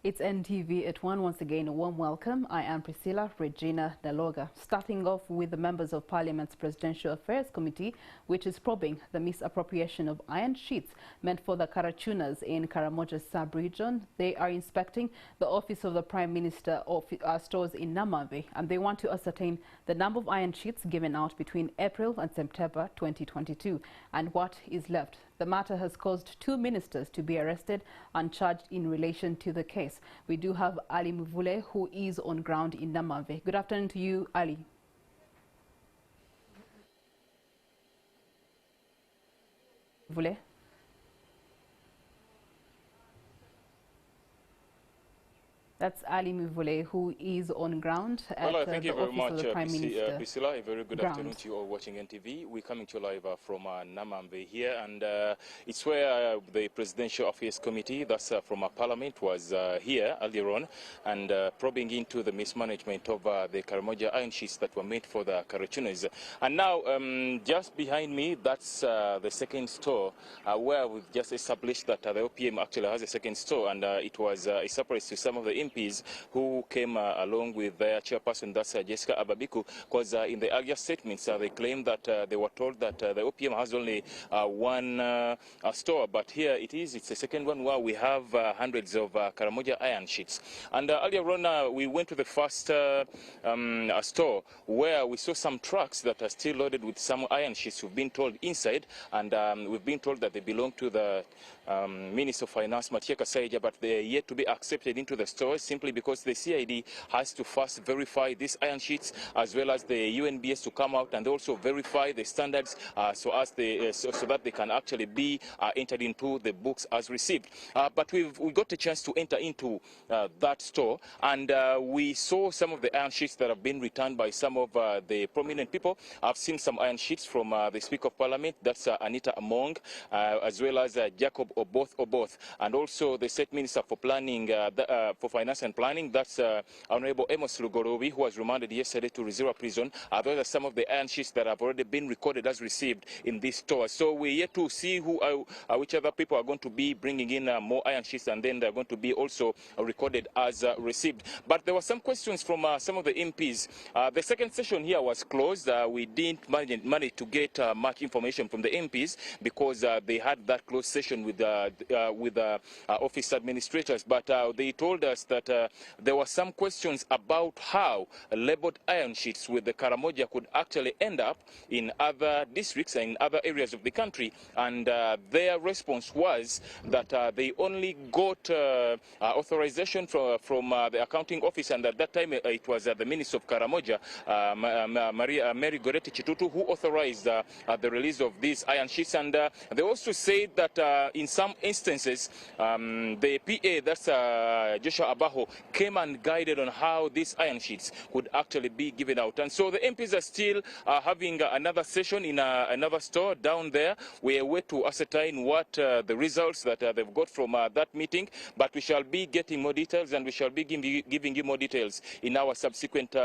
It's NTV at 1. Once again, a warm welcome. I am Priscilla Regina Daloga. Starting off with the members of Parliament's Presidential Affairs Committee, which is probing the misappropriation of iron sheets meant for the Karachunas in Karamoja sub-region. They are inspecting the office of the Prime Minister stores in Namave, and they want to ascertain the number of iron sheets given out between April and September 2022 and what is left. The matter has caused 2 ministers to be arrested and charged in relation to the case. We do have Ali Mvule, who is on ground in Namave. Good afternoon to you, Ali. Mvule. That's Ali Mvule, who is on ground at the office of the Prime Minister. Priscilla, a very good afternoon to you all watching NTV. We're coming to you live from Namambe here, and it's where the Presidential Affairs Committee, that's from Parliament, was here earlier on, and probing into the mismanagement of the Karamoja iron sheets that were made for the Karachunas. And now, just behind me, that's the second store, where we've just established that the OPM actually has a second store, and it was a surprise to some of the MPs who came along with their chairperson, that's Jessica Ababiku, because in the earlier statements they claimed that they were told that the OPM has only one store, but here it's the second one where we have hundreds of Karamoja iron sheets. And earlier on we went to the first store where we saw some trucks that are still loaded with some iron sheets we've been told inside, and we've been told that they belong to the Minister of Finance, Matia Kasaija, but they are yet to be accepted into the store, simply because the CID has to first verify these iron sheets, as well as the UNBS to come out and also verify the standards so that they can actually be entered into the books as received. But we got a chance to enter into that store, and we saw some of the iron sheets that have been returned by some of the prominent people. I've seen some iron sheets from the Speaker of Parliament, that's Anita Among, as well as Jacob Oboth, and also the State Minister for Planning, for Finance and Planning, that's Honorable Amos Lugorobi, who was remanded yesterday to Reservoir Prison. Those are some of the iron sheets that have already been recorded as received in this store. So we're yet to see which other people are going to be bringing in more iron sheets, and then they're going to be also recorded as received. But there were some questions from some of the MPs. The second session here was closed. We didn't manage to get much information from the MPs because they had that closed session with office administrators, but they told us that there were some questions about how labeled iron sheets with the Karamoja could actually end up in other districts and in other areas of the country, and their response was that they only got authorization from the accounting office, and at that time it was the Minister of Karamoja, Mary Goretti Chitutu, who authorized the release of these iron sheets. And they also said that in some instances the PA, that's Joshua Abaho, came and guided on how these iron sheets could actually be given out. And so the MPs are still having another session in another store down there. We wait to ascertain what the results that they've got from that meeting, but we shall be getting more details, and we shall be giving you more details in our subsequent